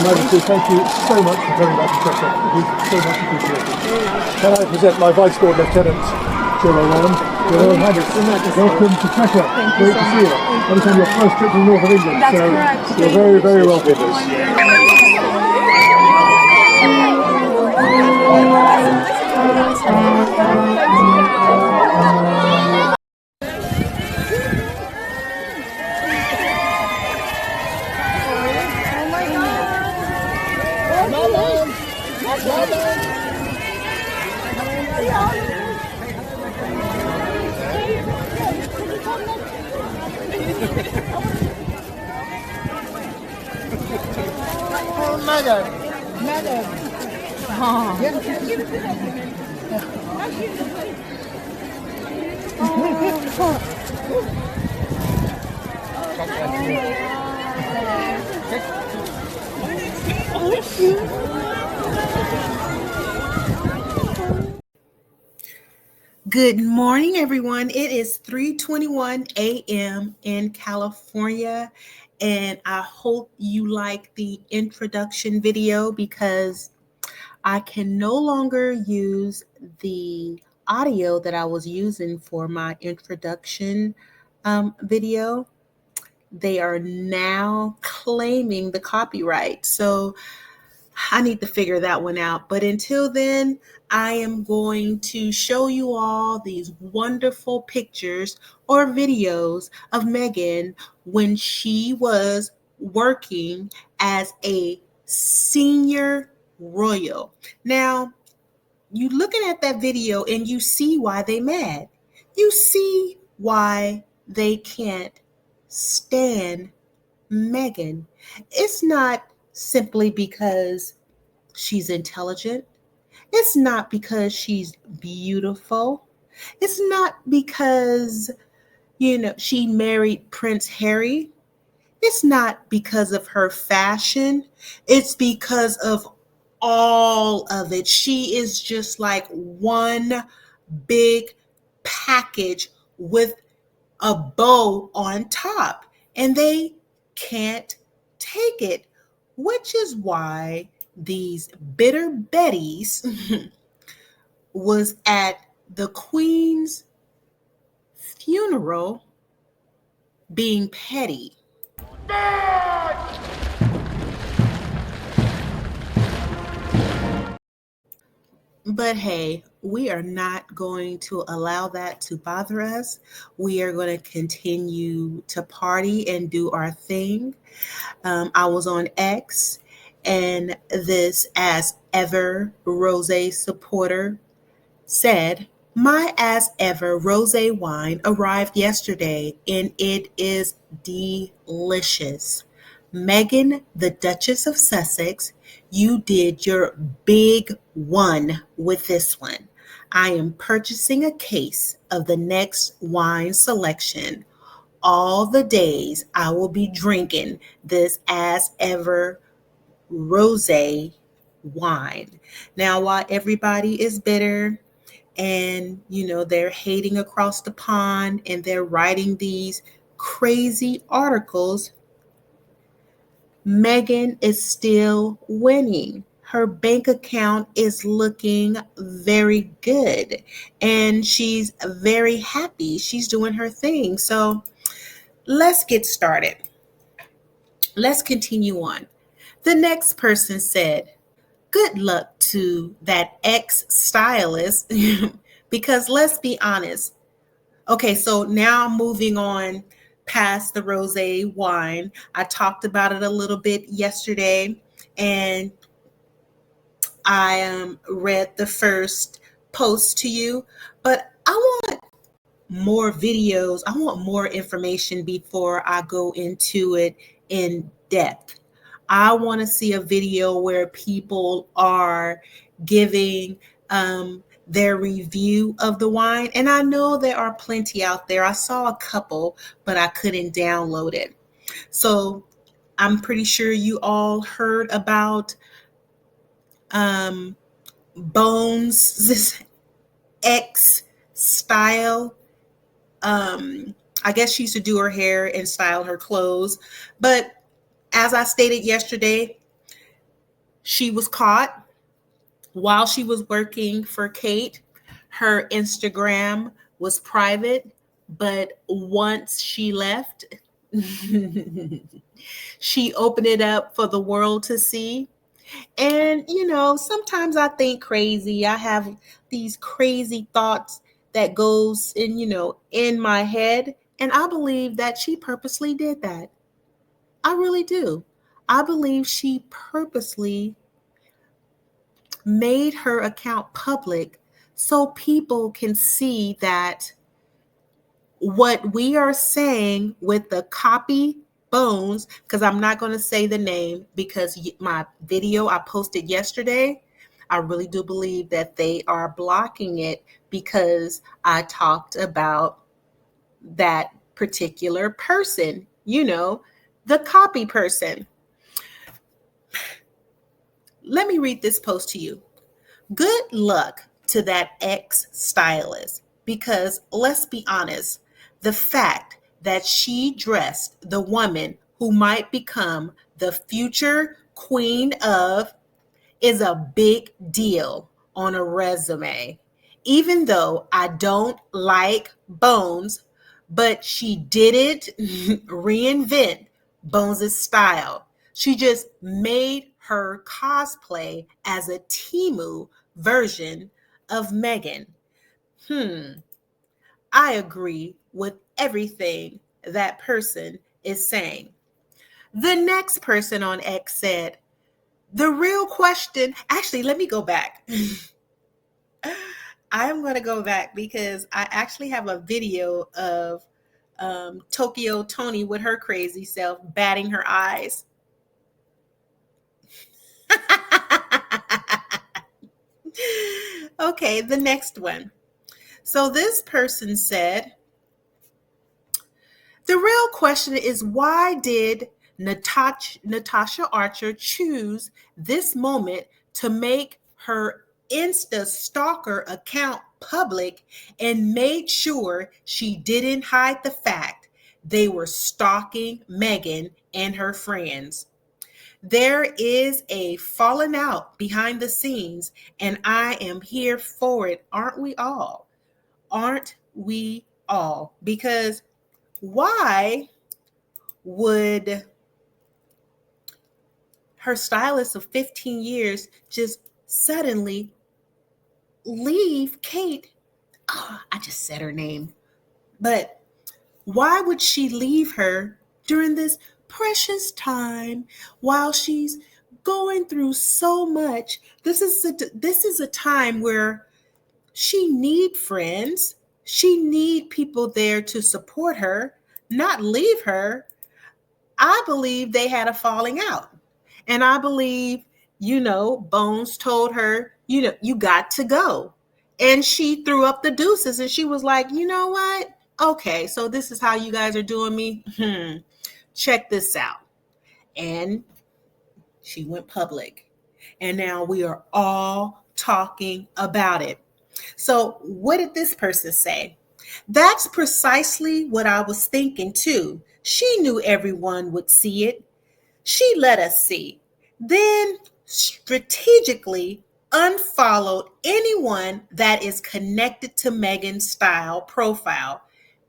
Her Majesty, thank you so much for coming back to Sussex. It is so much appreciated. Can I present my Vice Lord Lieutenant, General Rowan? Your Royal Highness, welcome to Fletcher. Great to see you. I understand your first trip to the north of England, That's so correct. you're very, very welcome. Meghan. Good morning, everyone. It is 3:21 a.m. in California, and I hope you like the introduction video because I can no longer use the audio that I was using for my introduction video. They are now claiming the copyright. So I need to figure that one out. But until then, I am going to show you all these wonderful pictures or videos of Meghan when she was working as a senior royal. Now, you looking at that video and you see why they mad. You see why they can't stand Meghan. It's not simply because she's intelligent. It's not because she's beautiful. It's not because, she married Prince Harry. It's not because of her fashion. It's because of all of it. She is just like one big package with a bow on top, and they can't take it, which is why these bitter Bettys was at the Queen's funeral being petty. But hey, we are not going to allow that to bother us. We are going to continue to party and do our thing. I was on X, and this As Ever Rosé supporter said, "My As Ever Rosé wine arrived yesterday, and it is delicious. Meghan, the Duchess of Sussex, you did your big one with this one. I am purchasing a case of the next wine selection. All the days I will be drinking this As Ever Rosé wine." Now, while everybody is bitter and, they're hating across the pond and they're writing these crazy articles, Meghan is still winning. Her bank account is looking very good and she's very happy. She's doing her thing. So let's get started. Let's continue on. The next person said, "Good luck to that ex-stylist," because let's be honest. Okay, so now moving on past the rosé wine. I talked about it a little bit yesterday, and I read the first post to you, but I want more videos. I want more information before I go into it in depth. I want to see a video where people are giving their review of the wine. And I know there are plenty out there. I saw a couple, but I couldn't download it. So I'm pretty sure you all heard about Bones' ex style. I guess she used to do her hair and style her clothes. But as I stated yesterday, She was caught while she was working for Kate. Her Instagram was private, but once she left, she opened it up for the world to see. And, sometimes I think crazy. I have these crazy thoughts that goes in my head. And I believe that she purposely did that. I really do. I believe she purposely made her account public so people can see that what we are saying with the copy Bones, because I'm not going to say the name because my video I posted yesterday, I really do believe that they are blocking it because I talked about that particular person, the copy person. Let me read this post to you. Good luck to that ex-stylist, because let's be honest, the fact that she dressed the woman who might become the future queen of is a big deal on a resume. Even though I don't like Bones, but she didn't reinvent Bones' style. She just made her cosplay as a Temu version of Meghan. I agree with everything that person is saying. The next person on X said, the real question, actually, let me go back. I'm going to go back because I actually have a video of Tokyo Tony with her crazy self batting her eyes. Okay, the next one. So this person said, the real question is, why did Natasha Archer choose this moment to make her Insta stalker account public and made sure she didn't hide the fact they were stalking Meghan and her friends? There is a falling out behind the scenes, and I am here for it. Aren't we all? Aren't we all? Because why would her stylist of 15 years just suddenly leave Kate? Oh, I just said her name. But why would she leave her during this precious time while she's going through so much? This is a time where she need friends. She need people there to support her, not leave her. I believe they had a falling out. And I believe, Bones told her, you got to go. And she threw up the deuces and she was like, you know what? Okay, so this is how you guys are doing me. Check this out. And she went public. And now we are all talking about it. So what did this person say? That's precisely what I was thinking too. She knew everyone would see it. She let us see. Then strategically unfollowed anyone that is connected to Meghan's style profile.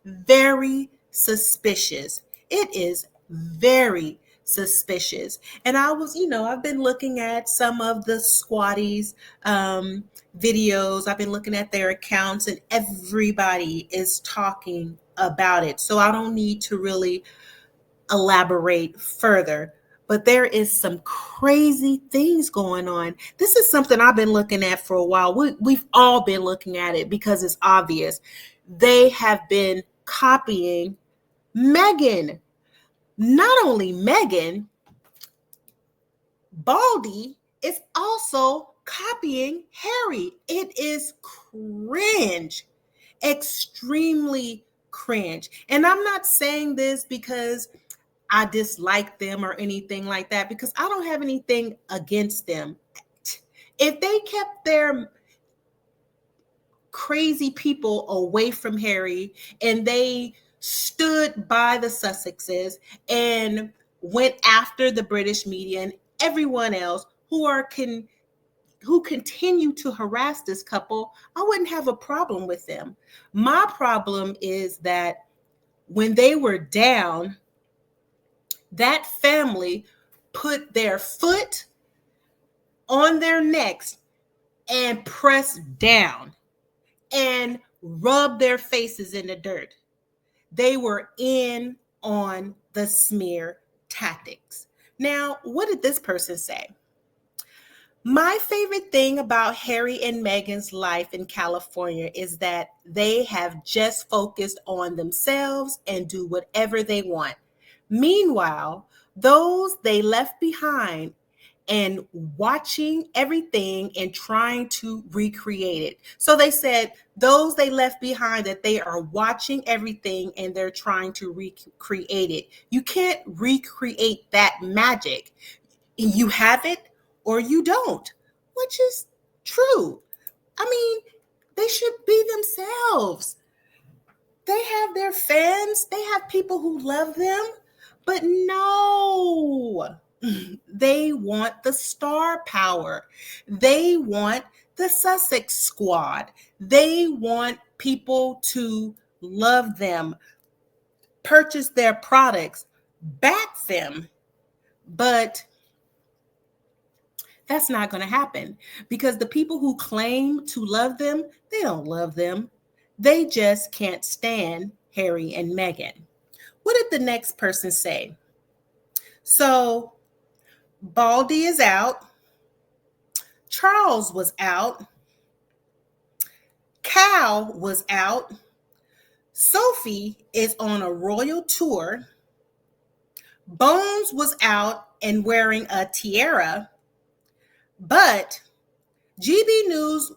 Very suspicious. It is very suspicious. And I've been looking at some of the squatties videos. I've been looking at their accounts and everybody is talking about it. So I don't need to really elaborate further. But there is some crazy things going on. This is something I've been looking at for a while. We've all been looking at it because it's obvious. They have been copying Meghan. Not only Meghan, Baldy is also copying Harry. It is cringe, extremely cringe. And I'm not saying this because I dislike them or anything like that, because I don't have anything against them. If they kept their crazy people away from Harry and they stood by the Sussexes and went after the British media and everyone else who continue to harass this couple, I wouldn't have a problem with them. My problem is that when they were down, that family put their foot on their necks and pressed down and rubbed their faces in the dirt. They were in on the smear tactics. Now, what did this person say? My favorite thing about Harry and Meghan's life in California is that they have just focused on themselves and do whatever they want. Meanwhile, those they left behind and watching everything and trying to recreate it. So they said those they left behind, that they are watching everything and they're trying to recreate it. You can't recreate that magic. You have it or you don't, which is true. I mean, they should be themselves. They have their fans, they have people who love them, but no, they want the star power. They want the Sussex squad. They want people to love them, purchase their products, back them. But that's not going to happen because the people who claim to love them, they don't love them. They just can't stand Harry and Meghan. What did the next person say? So, Baldy is out. Charles was out. Cal was out. Sophie is on a royal tour. Bones was out and wearing a tiara. But GB News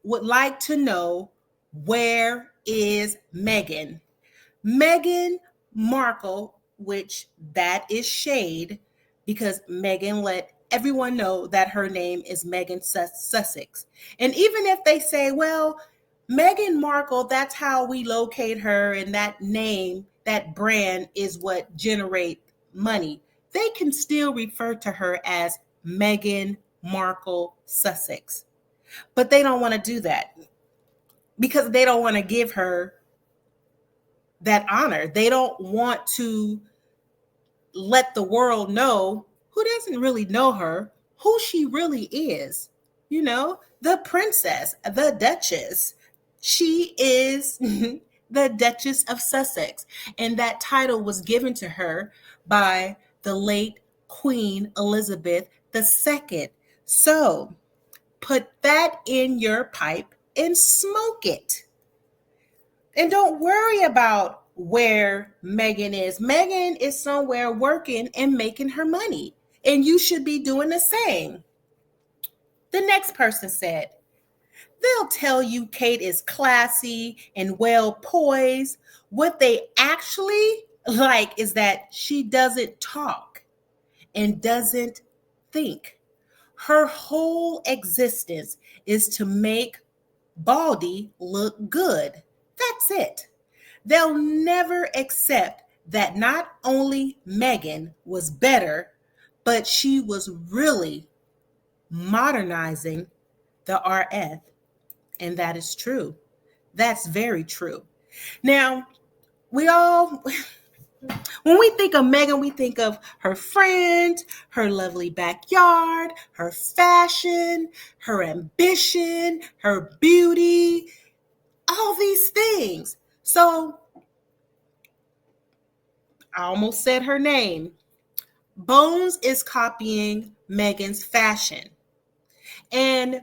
would like to know, where is Meghan? Meghan Markle, which that is shade because Meghan let everyone know that her name is Meghan Sussex. And even if they say, well, Meghan Markle, that's how we locate her, and that name, that brand is what generates money, they can still refer to her as Meghan Markle Sussex. But they don't want to do that because they don't want to give her that honor. They don't want to let the world know, who doesn't really know her, who she really is. You know, the princess, the duchess. She is the Duchess of Sussex. And that title was given to her by the late Queen Elizabeth II. So put that in your pipe and smoke it. And don't worry about where Meghan is. Meghan is somewhere working and making her money. And you should be doing the same. The next person said, they'll tell you Kate is classy and well poised. What they actually like is that she doesn't talk and doesn't think. Her whole existence is to make Baldy look good. That's it. They'll never accept that not only Meghan was better, but she was really modernizing the RF. And that is true. That's very true. Now, when we think of Meghan, we think of her friends, her lovely backyard, her fashion, her ambition, her beauty, all these things. So I almost said her name. Bones is copying Meghan's fashion. And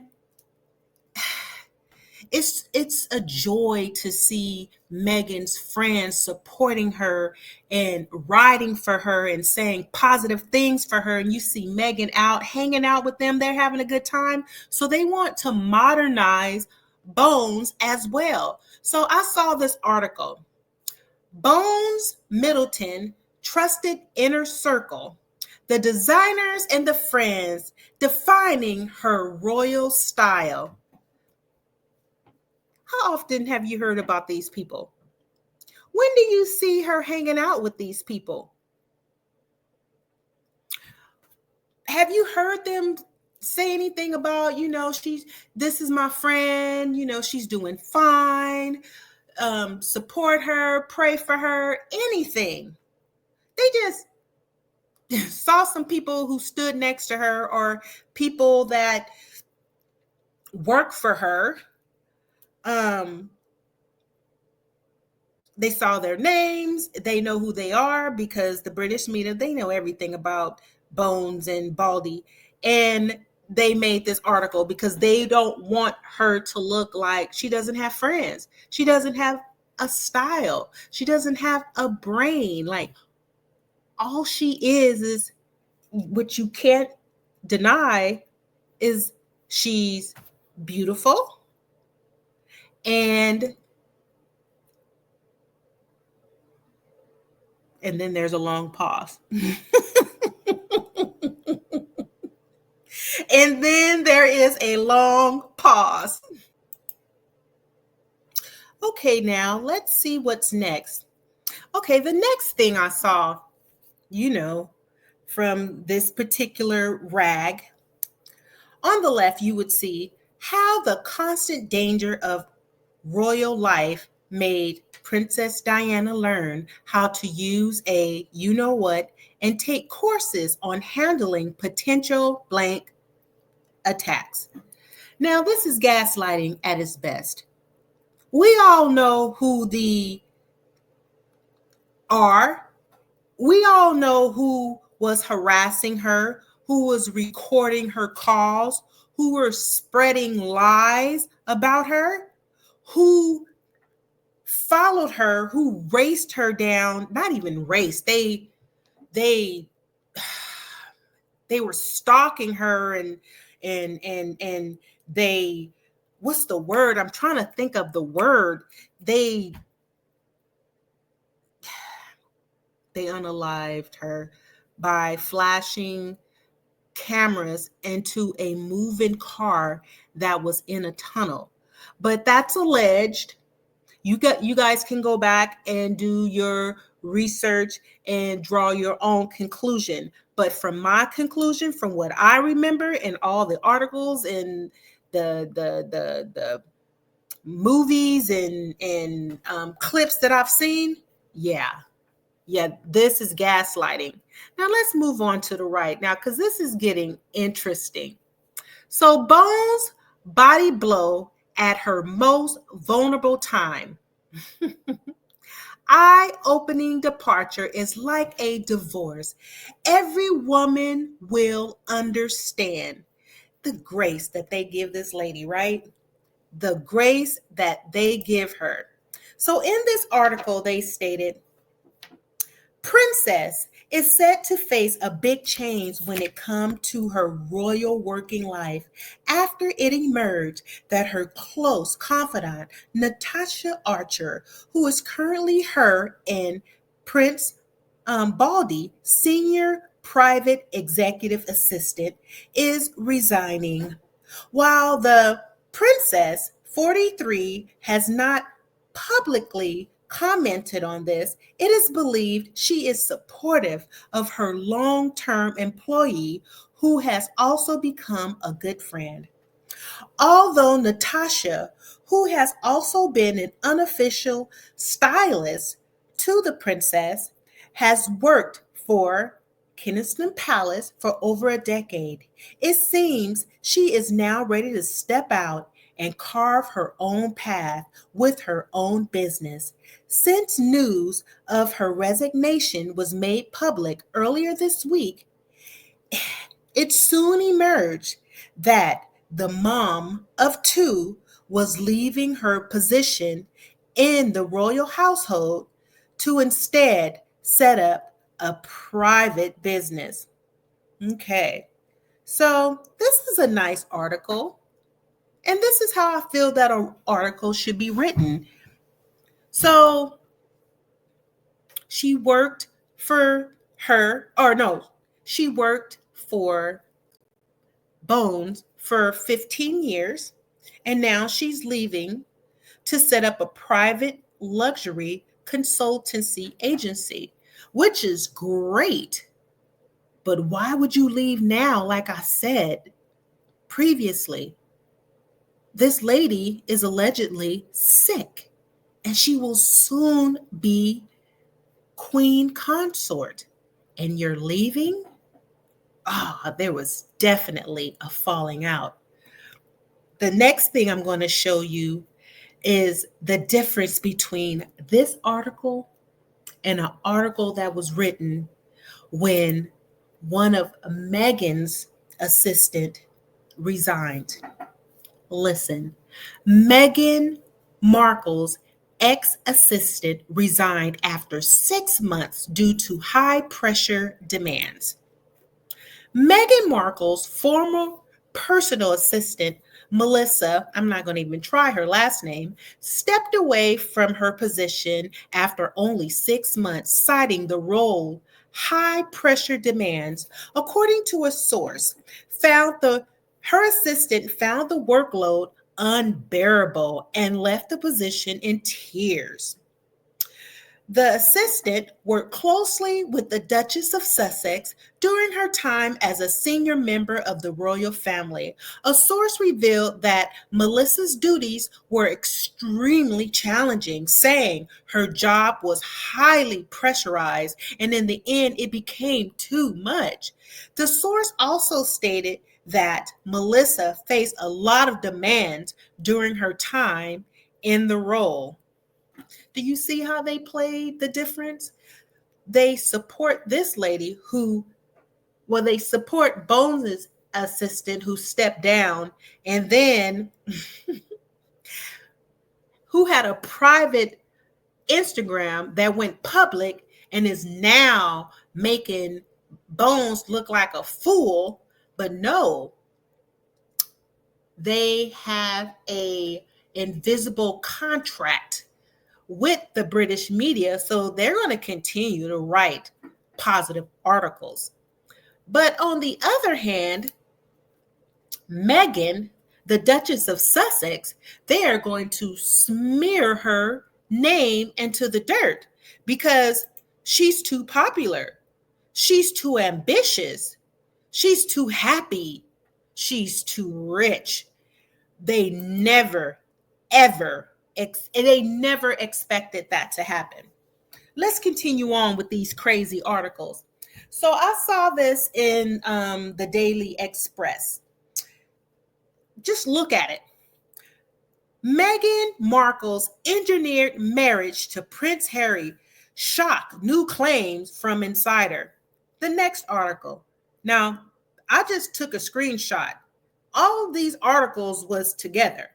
it's a joy to see Meghan's friends supporting her and riding for her and saying positive things for her. And you see Meghan out hanging out with them. They're having a good time. So they want to modernize Bones as well. So I saw this article. Bones Middleton trusted inner circle. The designers and the friends defining her royal style. How often have you heard about these people? When do you see her hanging out with these people? Have you heard them say anything about, this is my friend, she's doing fine. Support her, pray for her, anything. They just saw some people who stood next to her or people that work for her. They saw their names. They know who they are because the British media, they know everything about Bones and Baldy. And they made this article because they don't want her to look like she doesn't have friends. She doesn't have a style. She doesn't have a brain. Like, all she is what you can't deny is she's beautiful and then there's a long pause. And then there is a long pause. Okay, now let's see what's next. Okay, the next thing I saw, from this particular rag, on the left, you would see how the constant danger of royal life made Princess Diana learn how to use a you-know-what and take courses on handling potential blank attacks. Now, this is gaslighting at its best. We all know who are. We all know who was harassing her, who was recording her calls, who were spreading lies about her, who followed her, who raced her down, not even raced. They were stalking her and they, what's the word? I'm trying to think of the word. They unalived her by flashing cameras into a moving car that was in a tunnel. But that's alleged. You guys can go back and do your research and draw your own conclusion. But from my conclusion, from what I remember and all the articles and the movies and clips that I've seen, yeah, this is gaslighting. Now let's move on to the right now, because this is getting interesting. So Bones' body blow at her most vulnerable time. Eye-opening departure is like a divorce. Every woman will understand the grace that they give this lady, right? The grace that they give her. So in this article, they stated, Princess is set to face a big change when it comes to her royal working life after it emerged that her close confidant, Natasha Archer, who is currently her and Prince Baldy senior private executive assistant, is resigning. While the princess, 43, has not publicly commented on this, it is believed she is supportive of her long-term employee who has also become a good friend. Although Natasha, who has also been an unofficial stylist to the princess, has worked for Kensington Palace for over a decade, it seems she is now ready to step out and carve her own path with her own business. Since news of her resignation was made public earlier this week, it soon emerged that the mom of two was leaving her position in the royal household to instead set up a private business. Okay, so this is a nice article, and this is how I feel that an article should be written. So she worked for she worked for Bones for 15 years, and now she's leaving to set up a private luxury consultancy agency, which is great. But why would you leave now? Like I said, previously, this lady is allegedly sick, and she will soon be queen consort. And you're leaving? There was definitely a falling out. The next thing I'm going to show you is the difference between this article and an article that was written when one of Meghan's assistant resigned. Listen, Meghan Markle's ex-assistant resigned after 6 months due to high pressure demands. Meghan Markle's former personal assistant, Melissa, I'm not going to even try her last name, stepped away from her position after only 6 months, citing the role high pressure demands. According to a source, her assistant found the workload unbearable and left the position in tears. The assistant worked closely with the Duchess of Sussex during her time as a senior member of the royal family. A source revealed that Melissa's duties were extremely challenging, saying her job was highly pressurized, and in the end, it became too much. The source also stated that Melissa faced a lot of demands during her time in the role. Do you see how they played the difference? They support this lady they support Bones' assistant who stepped down, and then who had a private Instagram that went public and is now making Bones look like a fool. But no, they have a invisible contract with the British media, so they're going to continue to write positive articles. But on the other hand, Meghan, the Duchess of Sussex, they are going to smear her name into the dirt because she's too popular. She's too ambitious. She's too happy. She's too rich. They never, ever expected that to happen. Let's continue on with these crazy articles. So I saw this in the Daily Express. Just look at it. Meghan Markle's engineered marriage to Prince Harry shock new claims from insider. The next article. Now, I just took a screenshot. All of these articles was together.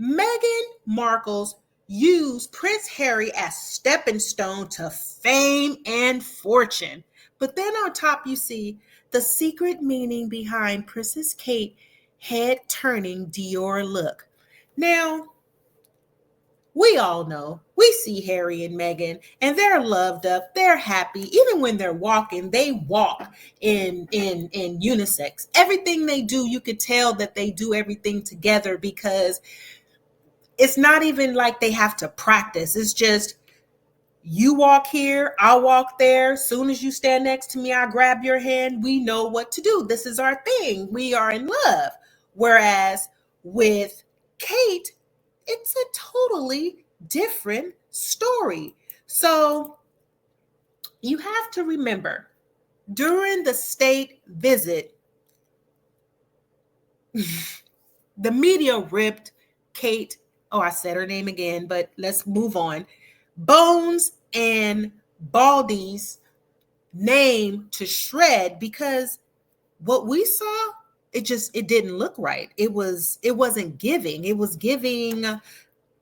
Meghan Markle's used Prince Harry as stepping stone to fame and fortune. But then on top you see the secret meaning behind Princess Kate head-turning Dior look. Now, we all know, we see Harry and Meghan, and they're loved up, they're happy. Even when they're walking, they walk in unisex. Everything they do, you could tell that they do everything together because it's not even like they have to practice. It's just, you walk here, I walk there. Soon as you stand next to me, I grab your hand. We know what to do. This is our thing. We are in love. Whereas with Kate, it's a totally different story. So you have to remember, during the state visit, the media ripped Kate, I said her name again, but let's move on, Bones and Baldy's name to shred because what we saw, it didn't look right. It wasn't giving. It was giving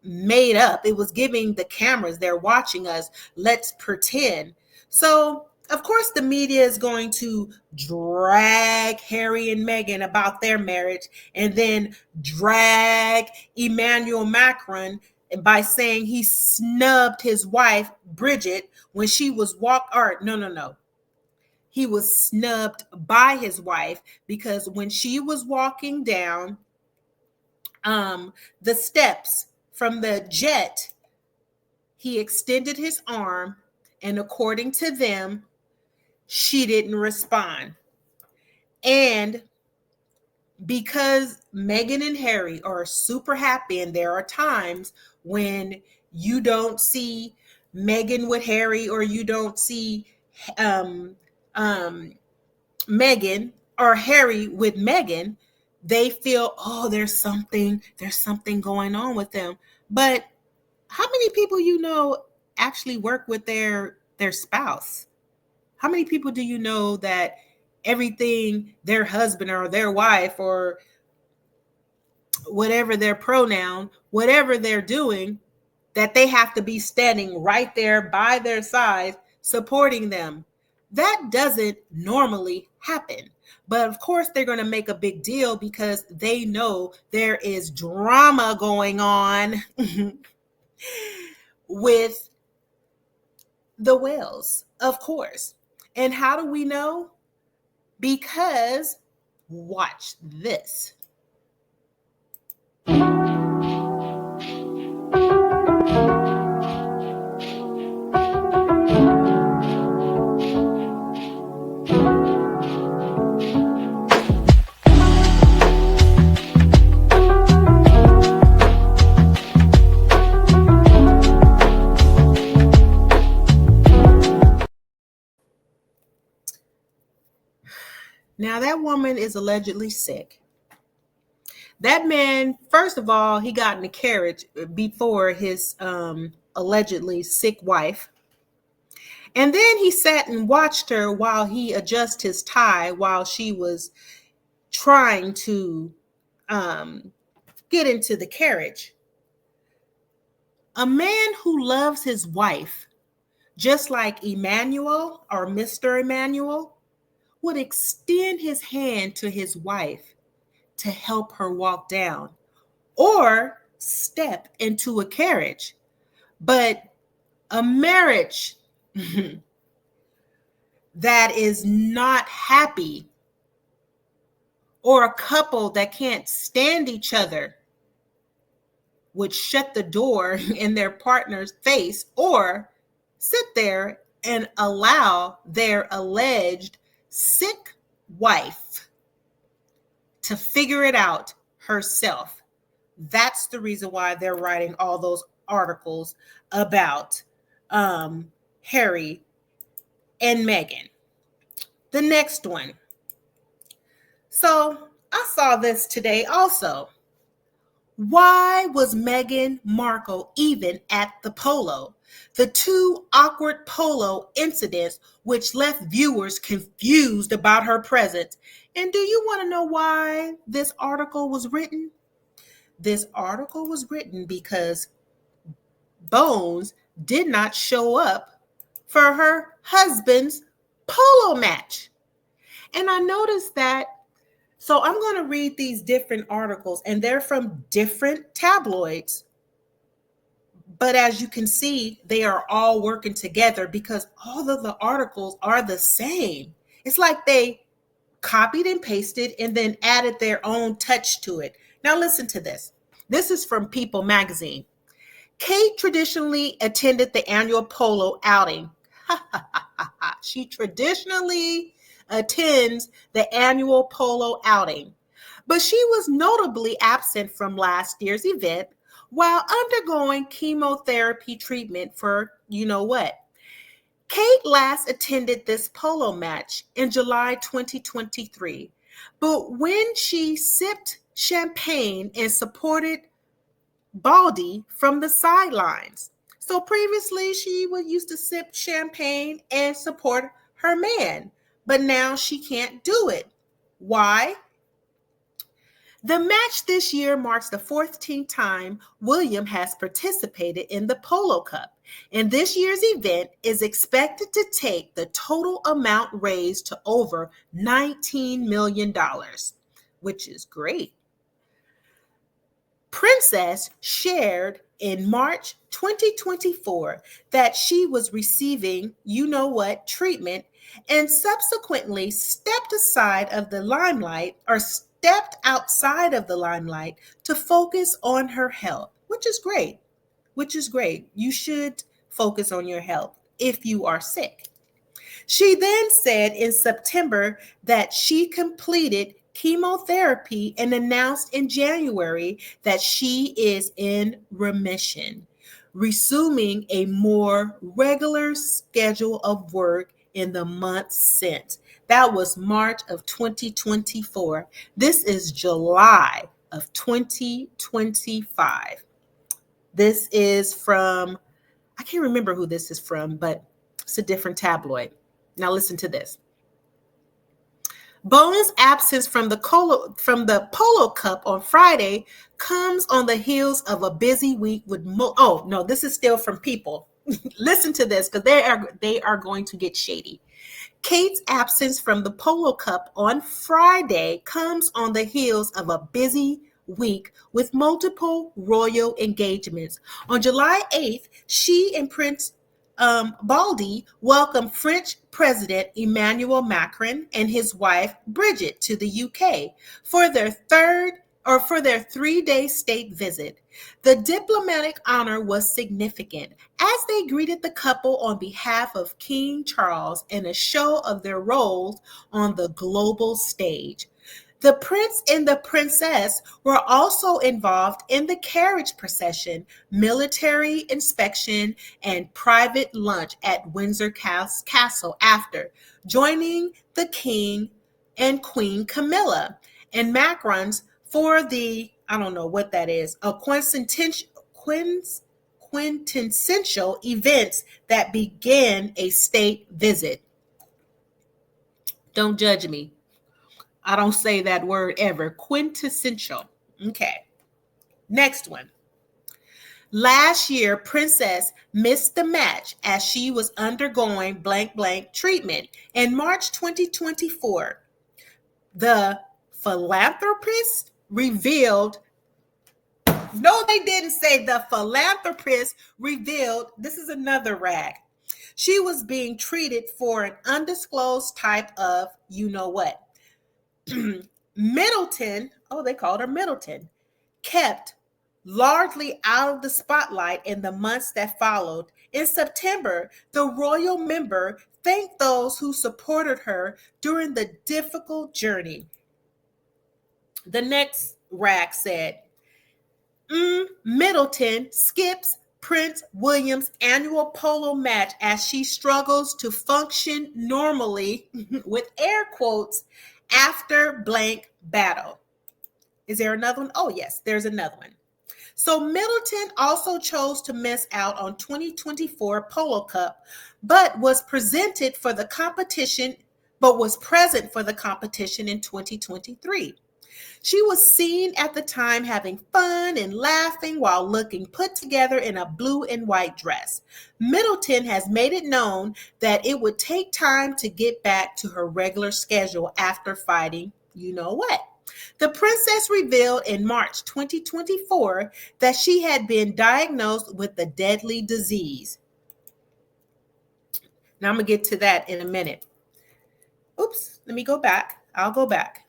made up. It was giving the cameras, they're watching us, let's pretend. So of course the media is going to drag Harry and Meghan about their marriage and then drag Emmanuel Macron by saying he snubbed his wife Bridget when she was no. He was snubbed by his wife because when she was walking down the steps from the jet, he extended his arm, and according to them, she didn't respond. And because Meghan and Harry are super happy, and there are times when you don't see Meghan with Harry, or you don't see um, Meghan or Harry with Meghan, they feel, oh, there's something going on with them. But how many people actually work with their spouse? How many people do you know that everything their husband or their wife or whatever their pronoun, whatever they're doing, that they have to be standing right there by their side supporting them? That doesn't normally happen. But of course, they're going to make a big deal because they know there is drama going on with the Wells, of course. And how do we know? Because watch this. Now, that woman is allegedly sick. That man, first of all, he got in the carriage before his allegedly sick wife. And then he sat and watched her while he adjusted his tie while she was trying to get into the carriage. A man who loves his wife, just like Emmanuel or Mr. Emmanuel, would extend his hand to his wife to help her walk down or step into a carriage. But a marriage that is not happy, or a couple that can't stand each other, would shut the door in their partner's face or sit there and allow their alleged sick wife to figure it out herself. That's the reason why they're writing all those articles about Harry and Meghan. The next one. So I saw this today also. Why was Meghan Markle even at the polo? The two awkward polo incidents which left viewers confused about her presence. And do you want to know why this article was written? This article was written because Bones did not show up for her husband's polo match. And I noticed that. So I'm going to read these different articles, and they're from different tabloids. But as you can see, they are all working together because all of the articles are the same. It's like they copied and pasted and then added their own touch to it. Now listen to this. This is from People magazine. Kate traditionally attended the annual polo outing. She traditionally attends the annual polo outing, but she was notably absent from last year's event while undergoing chemotherapy treatment for you know what. Kate last attended this polo match in July 2023, but when she sipped champagne and supported Baldy from the sidelines. So previously she used to sip champagne and support her man, but now she can't do it. Why? The match this year marks the 14th time William has participated in the Polo Cup, and this year's event is expected to take the total amount raised to over $19 million, which is great. Princess shared in March 2024 that she was receiving treatment and subsequently stepped outside of the limelight to focus on her health, which is great. You should focus on your health if you are sick. She then said in September that she completed chemotherapy and announced in January that she is in remission, resuming a more regular schedule of work in the months since. That was March of 2024. This is July of 2025. This is from, I can't remember who this is from, but it's a different tabloid. Now listen to this. Bones' absence from the Polo Cup on Friday comes on the heels of a busy week with oh no, this is still from People. Listen to this because they are going to get shady. Kate's absence from the Polo Cup on Friday comes on the heels of a busy week with multiple royal engagements. On July 8th, she and Prince Baldy welcomed French President Emmanuel Macron and his wife Bridget to the UK for their 3-day state visit. The diplomatic honor was significant as they greeted the couple on behalf of King Charles in a show of their roles on the global stage. The prince and the princess were also involved in the carriage procession, military inspection, and private lunch at Windsor Castle after joining the King and Queen Camilla and Macron's for the, I don't know what that is, a quintessential events that began a state visit. Don't judge me. I don't say that word ever. Quintessential. Okay. Next one. Last year, Princess missed the match as she was undergoing blank treatment. In March 2024, the philanthropist revealed, no, they didn't say the philanthropist revealed, this is another rag. She was being treated for an undisclosed type of, you know what. Middleton, oh, they called her Middleton, kept largely out of the spotlight in the months that followed. In September, the royal member thanked those who supported her during the difficult journey. The next rag said, Middleton skips Prince William's annual polo match as she struggles to function normally, with air quotes, after blank battle. Is there another one? Oh, yes, there's another one. So Middleton also chose to miss out on 2024 Polo Cup, but was present for the competition in 2023. She was seen at the time having fun and laughing while looking put together in a blue and white dress. Middleton has made it known that it would take time to get back to her regular schedule after fighting, you know what. The princess revealed in March 2024 that she had been diagnosed with a deadly disease. Now I'm going to get to that in a minute. Oops, let me go back. I'll go back.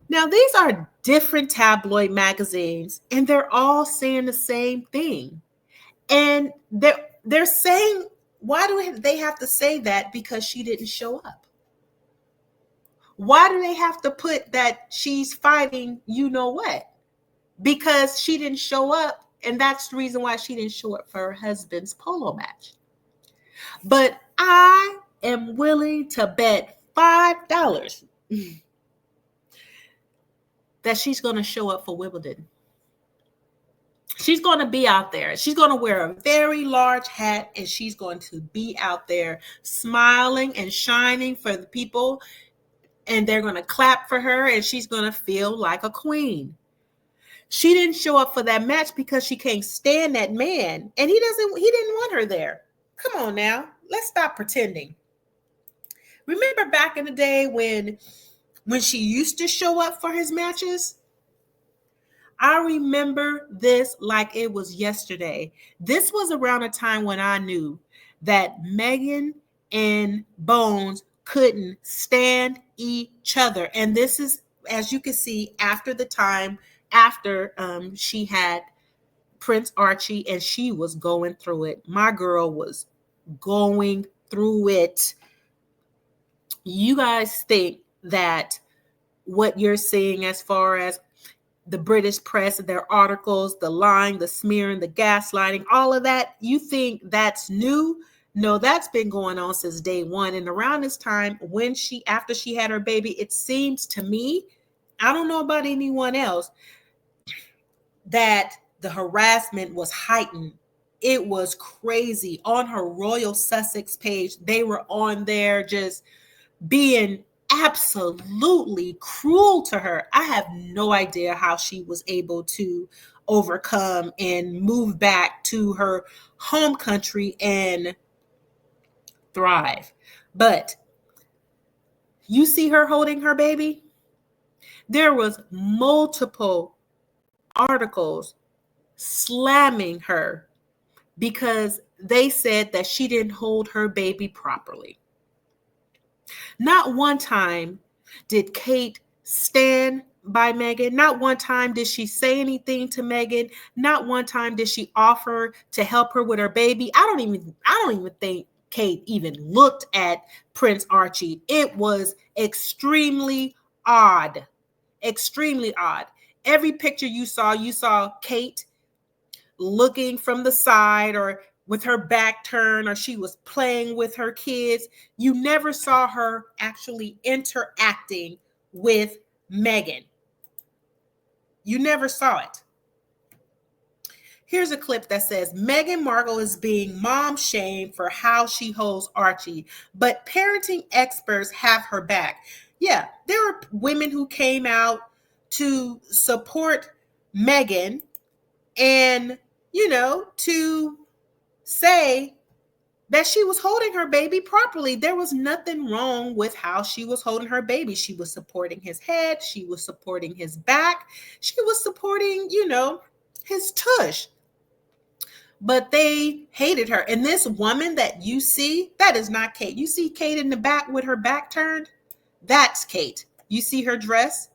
Now, these are different tabloid magazines, and they're all saying the same thing. And they're saying, why do they have to say that? Because she didn't show up. Why do they have to put that she's fighting, you know what? Because she didn't show up, and that's the reason why she didn't show up for her husband's polo match. But I am willing to bet $5 that she's going to show up for Wimbledon. She's going to be out there. She's going to wear a very large hat, and she's going to be out there smiling and shining for the people, and they're going to clap for her, and she's going to feel like a queen. She didn't show up for that match because she can't stand that man, and he didn't want her there. Come on now. Let's stop pretending. Remember back in the day when she used to show up for his matches? I remember this like it was yesterday. This was around a time when I knew that Meghan and Bones couldn't stand each other. And this is, as you can see, after she had Prince Archie, and she was going through it. My girl was going through it. You guys think that what you're seeing as far as the British press, their articles, the lying, the smearing, the gaslighting, all of that, you think that's new? No, that's been going on since day one. And around this time, after she had her baby, it seems to me, I don't know about anyone else, that the harassment was heightened. It was crazy. On her Royal Sussex page, they were on there just being absolutely cruel to her. I have no idea how she was able to overcome and move back to her home country and thrive. But you see her holding her baby? There was multiple articles slamming her because they said that she didn't hold her baby properly. Not one time did Kate stand by Meghan. Not one time did she say anything to Meghan. Not one time did she offer to help her with her baby. I don't even think Kate even looked at Prince Archie. It was extremely odd. Extremely odd. Every picture you saw Kate looking from the side or with her back turned, or she was playing with her kids. You never saw her actually interacting with Meghan. You never saw it. Here's a clip that says, Meghan Markle is being mom shamed for how she holds Archie, but parenting experts have her back. Yeah, there are women who came out to support Meghan and, to say that she was holding her baby properly. There was nothing wrong with how she was holding her baby. She was supporting his head. She was supporting his back. She was supporting, his tush. But they hated her. And this woman that you see, that is not Kate. You see Kate in the back with her back turned? That's Kate. You see her dress?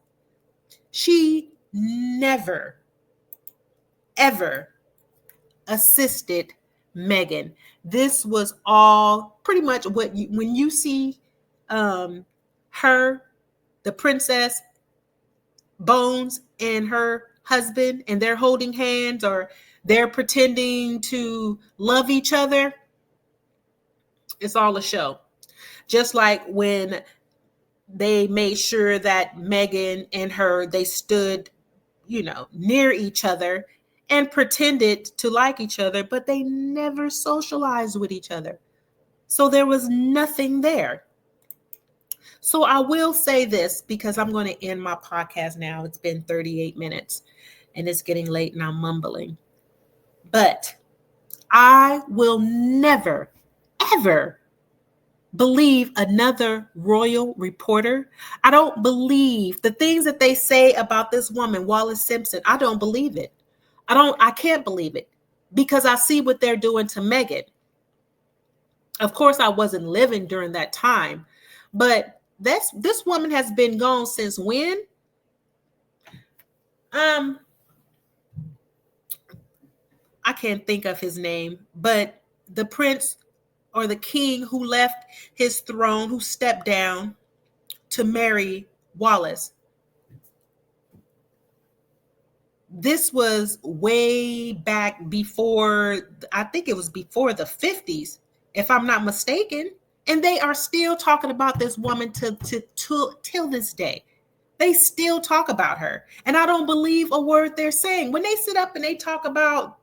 She never, ever assisted Meghan. This was all pretty much when you see her, the Princess Bones, and her husband, and they're holding hands or they're pretending to love each other, it's all a show. Just like when they made sure that Meghan and her, they stood, near each other and pretended to like each other, but they never socialized with each other. So there was nothing there. So I will say this, because I'm going to end my podcast now. It's been 38 minutes and it's getting late and I'm mumbling. But I will never, ever believe another royal reporter. I don't believe the things that they say about this woman, Wallis Simpson. I don't believe it. I can't believe it, because I see what they're doing to Meghan. Of course, I wasn't living during that time, but this woman has been gone since when? I can't think of his name, but the prince or the king who left his throne, who stepped down to marry Wallis. This was way back before, I think it was before the 50s, if I'm not mistaken. And they are still talking about this woman till this day. They still talk about her. And I don't believe a word they're saying. When they sit up and they talk about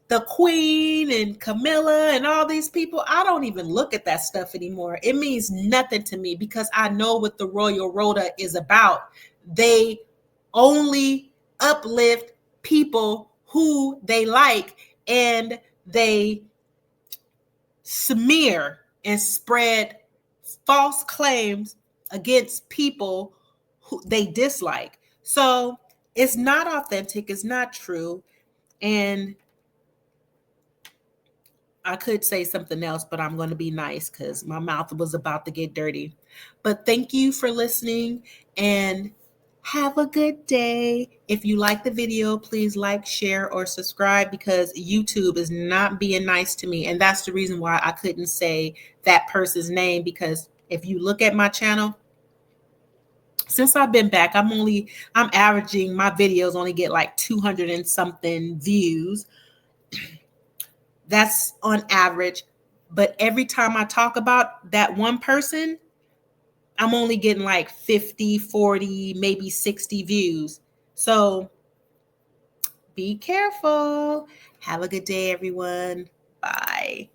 the Queen and Camilla and all these people, I don't even look at that stuff anymore. It means nothing to me, because I know what the Royal Rota is about. They only uplift people who they like, and they smear and spread false claims against people who they dislike. So it's not authentic, it's not true. And I could say something else, but I'm going to be nice because my mouth was about to get dirty. But thank you for listening and have a good day. If you like the video, please like, share, or subscribe, because YouTube is not being nice to me. And that's the reason why I couldn't say that person's name, because if you look at my channel, since I've been back, I'm averaging, my videos only get like 200 and something views. That's on average. But every time I talk about that one person, I'm only getting like 50, 40, maybe 60 views. So be careful. Have a good day, everyone. Bye.